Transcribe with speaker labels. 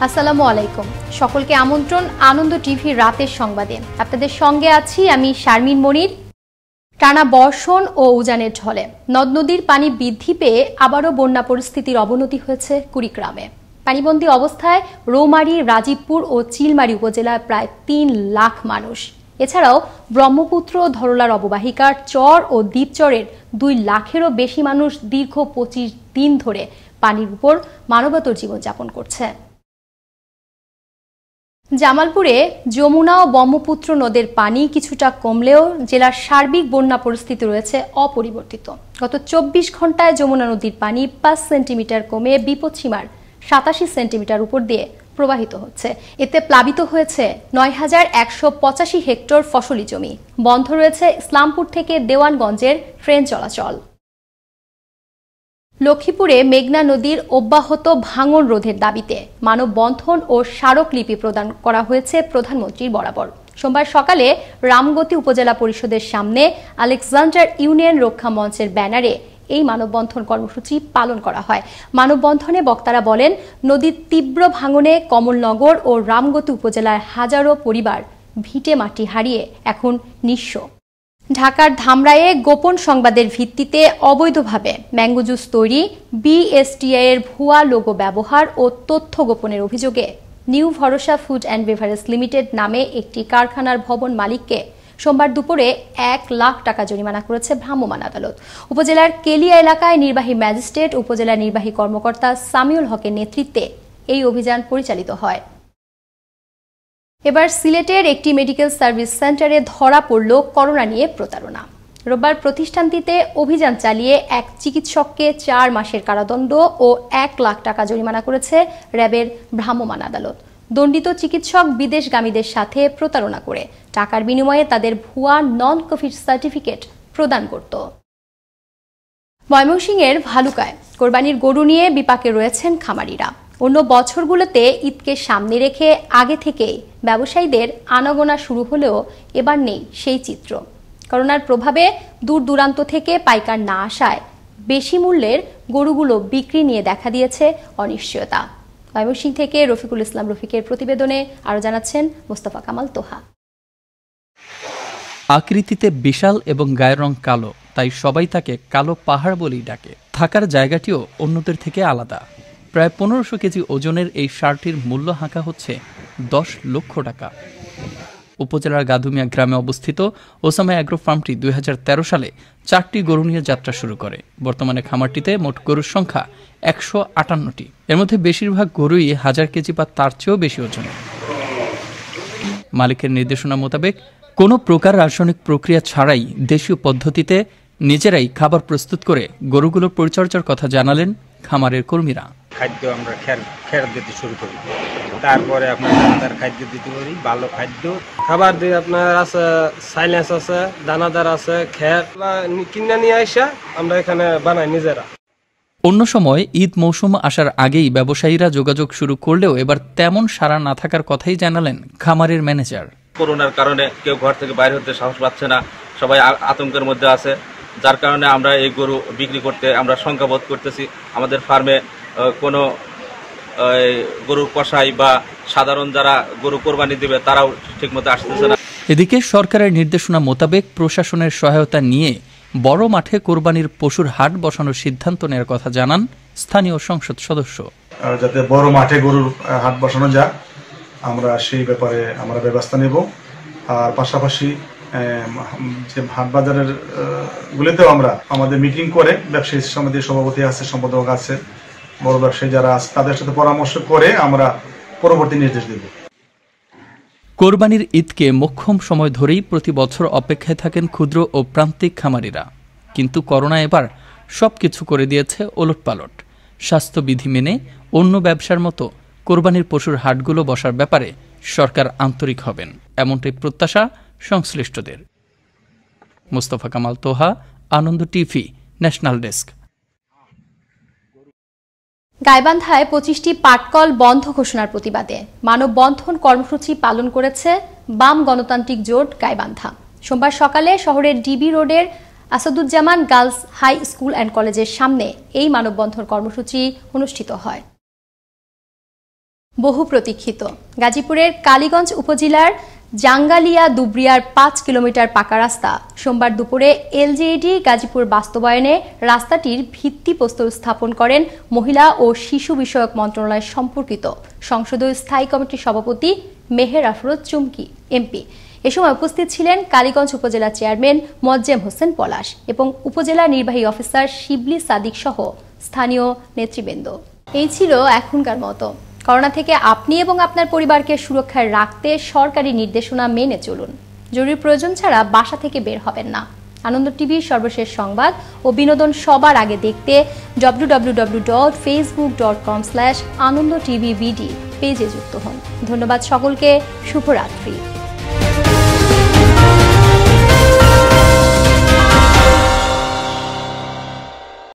Speaker 1: আসসালামু আলাইকুম। সকলকে আমন্ত্রণ আনন্দ টিভি রাতের সংবাদে। আপনাদের সঙ্গে আছি আমি শারমিন মনির। টানা বর্ষণ ও উজানের ঢলে নদ নদীর পানি বৃদ্ধি পেয়ে আবারও বন্যা পরিস্থিতির অবনতি হয়েছে কুড়িগ্রামে। পানিবন্দী অবস্থায় রৌমারী, রাজীবপুর ও চিলমারী উপজেলার প্রায় ৩ লাখ মানুষ। এছাড়াও ব্রহ্মপুত্র, ধরলার অববাহিকার চর ও দ্বীপচরের ২ লাখেরও বেশি মানুষ দীর্ঘ ২৫ দিন ধরে পানির উপর মানবেতর জীবনযাপন করছে। জামালপুরে যমুনা ও ব্রহ্মপুত্র নদের পানি কিছুটা কমলেও জেলার সার্বিক বন্যা পরিস্থিতি রয়েছে অপরিবর্তিত। গত ২৪ ঘন্টায় যমুনা নদীর পানি ৫ সেন্টিমিটার কমে বিপদসীমার ৮৭ সেন্টিমিটার উপর দিয়ে প্রবাহিত হচ্ছে। এতে প্লাবিত হয়েছে ৯,১৮৫ হেক্টর ফসলি জমি। বন্ধ রয়েছে ইসলামপুর থেকে দেওয়ানগঞ্জের ট্রেন চলাচল। লক্ষ্মীপুরে মেঘনা নদীর অব্যাহত ভাঙন রোধের দাবিতে মানববন্ধন ও স্মারকলিপি প্রদান করা হয়েছে প্রধানমন্ত্রীর বরাবর। সোমবার সকালে রামগতি উপজেলা পরিষদের সামনে আলেকজান্ডার ইউনিয়ন রক্ষা মঞ্চের ব্যানারে এই মানববন্ধন কর্মসূচি পালন করা হয়। মানববন্ধনে বক্তারা বলেন, নদীর তীব্র ভাঙনে কমলনগর ও রামগতি উপজেলার হাজারো পরিবার ভিটে মাটি হারিয়ে এখন নিঃস্ব। ঢাকার ধামরায়ে গোপন সংবাদের ভিত্তিতে অবৈধভাবে ম্যাঙ্গো জুস তৈরি, বিএসটিআই এর ভুয়া লোগো ব্যবহার ও তথ্য গোপনের অভিযোগে নিউ ভরসা ফুড অ্যান্ড বেভারেজ লিমিটেড নামে একটি কারখানার ভবন মালিককে সোমবার দুপুরে ১ লাখ টাকা জরিমানা করেছে ভ্রাম্যমাণ আদালত। উপজেলার কেলিয়া এলাকায় নির্বাহী ম্যাজিস্ট্রেট, উপজেলা নির্বাহী কর্মকর্তা সামিউল হকের নেতৃত্বে এই অভিযান পরিচালিত হয়। এবার সিলেটের একটি মেডিকেল সার্ভিস সেন্টারে ধরা পড়ল করোনা নিয়ে প্রতারণা। রোববার প্রতিষ্ঠানটিতে অভিযান চালিয়ে এক চিকিৎসককে ৪ মাসের কারাদণ্ড ও ১ লাখ টাকা জরিমানা করেছে র্যাবের ভ্রাম্যমাণ আদালত। দণ্ডিত চিকিৎসক বিদেশগামীদের সাথে প্রতারণা করে টাকার বিনিময়ে তাদের ভুয়া নন কোভিড সার্টিফিকেট প্রদান করত। ময়মনসিংহের ভালুকায় কোরবানির গরু নিয়ে বিপাকে রয়েছেন খামারিরা। অন্য বছরগুলোতে ঈদকে সামনে রেখে আগে থেকেই ব্যবসায়ীদের আনাগোনা শুরু হলেও এবার নেই সেই চিত্র। করোনার প্রভাবে দূর দূরান্ত থেকে পাইকার না আসায় বেশি মূল্যের গরুগুলো বিক্রি নিয়ে দেখা দিয়েছে অনিশ্চয়তা। ময়মনসিংহ থেকে রফিকুল ইসলাম রফিকের প্রতিবেদনে আরো জানাচ্ছেন মোস্তফা কামাল তোহা।
Speaker 2: আকৃতিতে বিশাল এবং গায়ের রং কালো, তাই সবাই তাকে কালো পাহাড় বলেই ডাকে। থাকার জায়গাটিও অন্যদের থেকে আলাদা। প্রায় ১৫০০ কেজি ওজনের এই ষাঁড়টির মূল্য হাঁকা হচ্ছে ১০ লক্ষ টাকা। উপজেলার গাদুমিয়া গ্রামে অবস্থিত ওসামা অ্যাগ্রো ফার্মটি ২০১৩ সালে ৪টি গরু নিয়ে যাত্রা শুরু করে। বর্তমানে খামারটিতে মোট গরুর সংখ্যা ১৫৮টি। এর মধ্যে বেশিরভাগ গরুই ১০০০ কেজি বা তার চেয়েও বেশি ওজনের। মালিকের নির্দেশনা মোতাবেক কোনো প্রকার রাসায়নিক প্রক্রিয়া ছাড়াই দেশীয় পদ্ধতিতে নিজেরাই খাবার প্রস্তুত করে গরুগুলোর পরিচর্যার কথা জানালেন খামারের কর্মীরা।
Speaker 3: খাদ্য আমরা খের দিতে শুরু করি, তারপরে আপনার খাদ্য দিতে পারি, ভালো খাদ্য খাবার দিয়ে আপনার আছে, সাইলেন্স আছে, দানাদার আছে, খের কিনে নিয়ে আসা আমরা এখানে বানাই নিজেরা।
Speaker 2: অন্য সময় ঈদ মৌসুম আসার আগেই ব্যবসায়ীরা যোগাযোগ শুরু করলেও এবার তেমন সাড়া না থাকার কথাই জানালেন খামারের ম্যানেজার।
Speaker 4: করোনার কারণে কেউ ঘর থেকে বাইরে হতে সাহস পাচ্ছে না, সবাই আতঙ্কের মধ্যে আছে, যার কারণে আমরা এই গরু বিক্রি করতে আমরা শঙ্কাবোধ করতেছি। আমাদের ফার্মে কোনো গরুর কসাই বা সাধারণ যারা গরু কোরবানি দেবে তারাও ঠিকমতো আসতেছে না।
Speaker 2: এদিকে সরকারের নির্দেশনা মোতাবেক প্রশাসনের সহায়তা নিয়ে বড় মাঠে কোরবানির পশুর হাট বসানোর সিদ্ধান্ত নেওয়ার কথা জানান স্থানীয় সংসদ সদস্য।
Speaker 5: যাতে বড় মাঠে গরুর হাট বসানো যায়, আমরা সেই ব্যাপারে আমরা ব্যবস্থা নেব। আর পাশাপাশি যে হাট বাজারের গুলিতেও আমরা আমাদের মিটিং করে ব্যবসায়ী সমিতির সভাপতি আছে, সম্পাদক আছে, বড় ব্যবসায়ী যারা আছে তাদের সাথে পরামর্শ করে আমরা পরবর্তী নির্দেশ দেব।
Speaker 2: কোরবানির ঈদকে মোক্ষম সময় ধরেই প্রতি বছর অপেক্ষায় থাকেন ক্ষুদ্র ও প্রান্তিক খামারিরা। কিন্তু করোনা এবার সবকিছু করে দিয়েছে ওলটপালট। স্বাস্থ্যবিধি মেনে অন্য ব্যবসার মতো কোরবানির পশুর হাটগুলো বসার ব্যাপারে সরকার আন্তরিক হবেন, এমনটাই প্রত্যাশা সংশ্লিষ্টদের। মোস্তফা কামাল তোহা, আনন্দ টিভি, ন্যাশনাল ডেস্ক।
Speaker 1: গাইবান্ধায় ২৫টি পাটকল বন্ধ ঘোষণার প্রতিবাদে মানববন্ধন কর্মসূচি পালন করেছে বাম গণতান্ত্রিক জোট গাইবান্ধা। সোমবার সকালে শহরের ডিবি রোডের Asaduzzaman girls high school and কলেজের সামনে এই মানববন্ধন কর্মসূচি অনুষ্ঠিত হয়। বহু প্রতীক্ষিত গাজীপুরের কালীগঞ্জ উপজেলার জাঙ্গালিয়া দুবরিয়ার 5 কিলোমিটার পাকা রাস্তা সোমবার দুপুরে এলজেডি গাজীপুর বাস্তবায়নে রাস্তাটির ভিত্তিপ্রস্তর স্থাপন করেন মহিলা ও শিশু বিষয়ক মন্ত্রণালয় সম্পর্কিত সংসদীয় স্থায়ী কমিটির সভাপতি মেহের আফরোজ চুমকি এমপি। এ সময় উপস্থিত ছিলেন কালীগঞ্জ উপজেলা চেয়ারম্যান মোয়াজ্জেম হোসেন পলাশ এবং উপজেলা নির্বাহী অফিসার শিবলি সাদিক সহ স্থানীয় নেতৃবৃন্দ। এই ছিল এখনকার মতো। করোনা থেকে আপনি এবং আপনার পরিবারকে সুরক্ষায় রাখতে সরকারি নির্দেশনা মেনে চলুন। জরুরি প্রয়োজন ছাড়া বাসা থেকে বের হবেন না। আনন্দ টিভির সর্বশেষ সংবাদ ও বিনোদন সবার আগে দেখতে www.facebook.com/anondotvbd পেজে যুক্ত হন। ধন্যবাদ সকলকে। শুভরাত্রি।